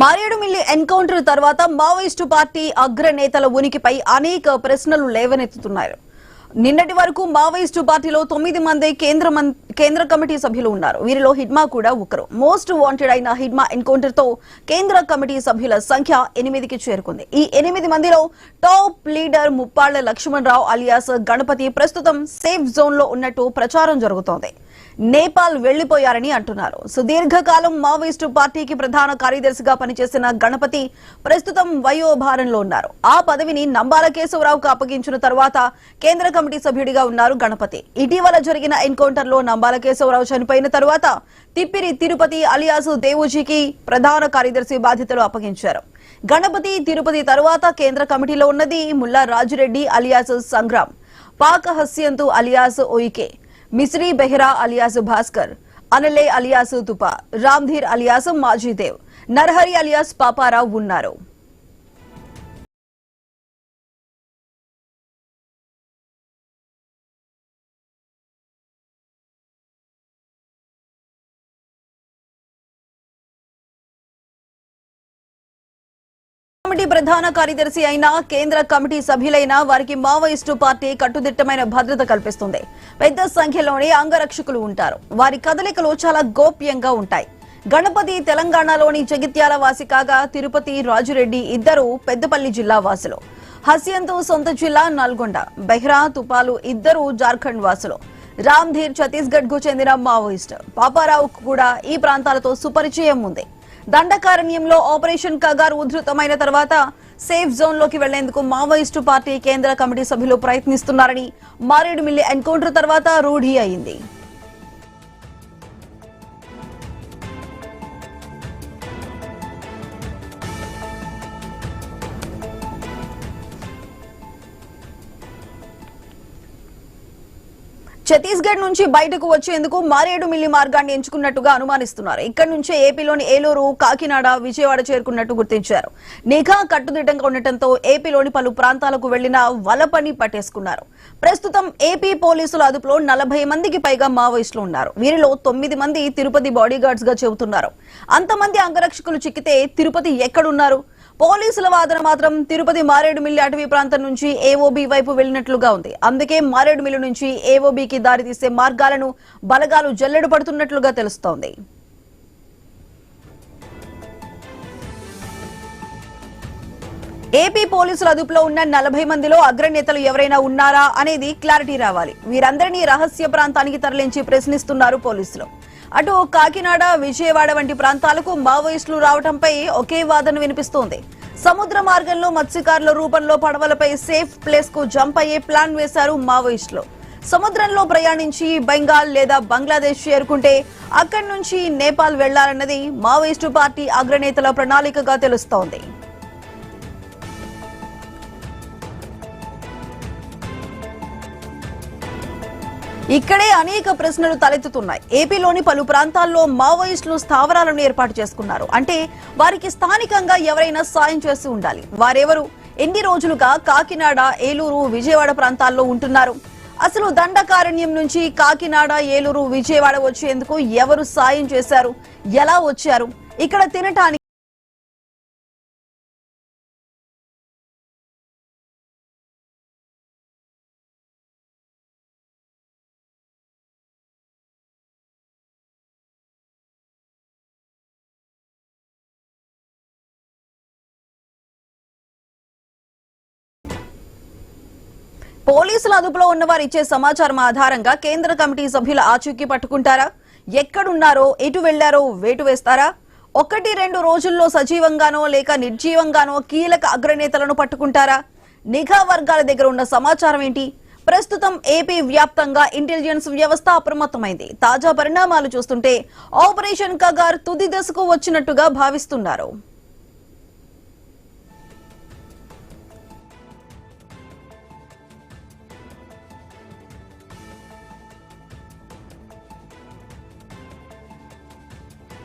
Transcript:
Maredumilli encounter తర్వాత Maoist party అగ్రనేతల ఉనికిపై అనేక ప్రశ్నలు లేవనెత్తుతున్నారు. నిన్నటి వరకు మావోయిస్టు పార్టీలో 9 మంది కేంద్ర కమిటీ సభ్యులు ఉన్నారు. వీరిలో హిడ్మా కూడా ఒకరు. మోస్ట్ వాంటెడ్ అయిన హిడ్మా ఎన్కౌంటర్ తో కేంద్ర కమిటీ సభ్యుల సంఖ్య 8కి చేరుకుంది. ఈ 8 మందిలో టాప్ లీడర్ ముప్పాళ్ల లక్ష్మణ్ రావు అలియాస్ గణపతి ప్రస్తుతం సేఫ్ జోన్ లో ఉన్నట్టు ప్రచారం జరుగుతోంది. నేపాల్ వెళ్లిపోయారని అంటున్నారు. సుదీర్ఘకాలం మావోయిస్టు పార్టీకి ప్రధాన కార్యదర్శిగా పనిచేసిన గణపతి ప్రస్తుతం వయోభారంలో ఉన్నారు. ఆ పదవిని నంబాల కేశవరావుకు అప్పగించిన తర్వాత కేంద్ర కమిటీ సభ్యుడిగా ఉన్నారు గణపతి. ఇటీవల జరిగిన ఎన్కౌంటర్ లో నంబాల కేశవరావు చనిపోయిన తర్వాత తిప్పిరి తిరుపతి అలియాసు దేవుజీకి ప్రధాన కార్యదర్శి బాధ్యతలు అప్పగించారు. గణపతి తిరుపతి తర్వాత కేంద్ర కమిటీలో ఉన్నది Mullah Raju Reddy alias Sangram, Paka Hasyantu alias Oyike, Mishri Behra alias Bhaskar, Anale alias Tupa, Ramdhir alias Majidev, Narhari alias Paparao ఉన్నారు. కమిటీ ప్రధాన కార్యదర్శి అయిన కేంద్ర కమిటీ సభ్యులైన వారికి మావోయిస్టు పార్టీ కట్టుదిట్టమైన భద్రత కల్పిస్తుంది. పెద్ద సంఖ్యలోని అంగరక్షకులు ఉంటారు. వారి కదలికలు చాలా గోప్యంగా ఉంటాయి. గణపతి తెలంగాణలోని జగిత్యాల వాసి కాగా తిరుపతి రాజురెడ్డి ఇద్దరు పెద్దపల్లి జిల్లా వాసులు. హస్యంతు సొంత జిల్లా నల్గొండ, బెహ్రా తుపాలు ఇద్దరు జార్ఖండ్ వాసులు. రామ్ధీర్ ఛత్తీస్గఢ్ కు చెందిన మావోయిస్టు. పాపారావు కూడా ఈ ప్రాంతాలతో సుపరిచయం ఉంది. దండకారణ్యంలో ఆపరేషన్ కగార్ ఉధృతమైన తర్వాత సేఫ్ జోన్ లోకి వెళ్లేందుకు మావోయిస్టు పార్టీ కేంద్ర కమిటీ సభ్యులు ప్రయత్నిస్తున్నారని మారేడుమిల్లి ఎన్కౌంటర్ తర్వాత రూఢి అయింది. ఛత్తీస్గఢ్ నుంచి బయటకు వచ్చేందుకు మారేడుమిల్లి మార్గాన్ని ఎంచుకున్నట్టుగా అనుమానిస్తున్నారు. ఇక్కడి నుంచే ఏపీలోని ఏలూరు, కాకినాడ, విజయవాడ చేరుకున్నట్టు గుర్తించారు. నిఘా కట్టుదిట్టంగా ఉండటంతో ఏపీలోని పలు ప్రాంతాలకు వెళ్లిన వలపని పట్టేసుకున్నారు. ప్రస్తుతం ఏపీ పోలీసుల అదుపులో 40 మందికి పైగా మావోయిస్టులు ఉన్నారు. వీరిలో 9 మంది తిరుపతి బాడీగార్డ్స్ గా చెబుతున్నారు. అంతమంది అంగరక్షకులు చిక్కితే తిరుపతి ఎక్కడున్నారు? పోలీసుల వాదన మాత్రం తిరుపతి మారేడుమిల్లి అటవీ ప్రాంతం నుంచి ఏఓబీ వైపు వెళ్లినట్లుగా ఉంది. అందుకే మారేడుమిల్లి నుంచి ఏఓబీకి దారితీసే మార్గాలను బలగాలు జల్లెడు పడుతున్నట్లుగా తెలుస్తోంది. ఏపీ పోలీసుల అదుపులో ఉన్న 40 మందిలో అగ్రనేతలు ఎవరైనా ఉన్నారా అనేది క్లారిటీ రావాలి. వీరందరినీ రహస్య ప్రాంతానికి తరలించి ప్రశ్నిస్తున్నారు పోలీసులు. అటు కాకినాడ, విజయవాడ వంటి ప్రాంతాలకు మావోయిస్టులు రావడంపై ఒకే వాదన వినిపిస్తోంది. సముద్ర మార్గంలో మత్స్యకారుల రూపంలో పడవలపై సేఫ్ ప్లేస్ కు జంప్ అయ్యే ప్లాన్ వేశారు మావోయిస్టులు. సముద్రంలో ప్రయాణించి బెంగాల్ లేదా బంగ్లాదేశ్ చేరుకుంటే అక్కడి నుంచి నేపాల్ వెళ్లాలన్నది మావోయిస్టు పార్టీ అగ్రనేతల ప్రణాళికగా తెలుస్తోంది. ఇక్కడే అనేక ప్రశ్నలు తలెత్తుతున్నాయి. ఏపీలోని పలు ప్రాంతాల్లో మావోయిస్టులు స్థావరాలను ఏర్పాటు చేసుకున్నారు. అంటే వారికి స్థానికంగా ఎవరైనా సాయం చేసి ఉండాలి. వారెవరు? ఎన్ని రోజులుగా కాకినాడ, ఏలూరు, విజయవాడ ప్రాంతాల్లో ఉంటున్నారు? అసలు దండకారణ్యం నుంచి కాకినాడ, ఏలూరు, విజయవాడ వచ్చేందుకు ఎవరు సాయం చేశారు? ఎలా వచ్చారు? ఇక్కడ తినటానికి పోలీసుల అదుపులో ఉన్నవారు ఇచ్చే సమాచారం ఆధారంగా కేంద్ర కమిటీ సభ్యుల ఆచూకీ పట్టుకుంటారా? ఎక్కడున్నారో, ఎటు వెళ్లారో వేటు వేస్తారా? 1-2 రోజుల్లో సజీవంగానో లేక నిర్జీవంగానో కీలక అగ్రనేతలను పట్టుకుంటారా? నిఘా వర్గాల దగ్గర ఉన్న సమాచారం ఏంటి? ప్రస్తుతం ఏపీ వ్యాప్తంగా ఇంటెలిజెన్స్ వ్యవస్థ అప్రమత్తమైంది. తాజా పరిణామాలు చూస్తుంటే ఆపరేషన్ కగార్ తుది దశకు వచ్చినట్టుగా భావిస్తున్నారు.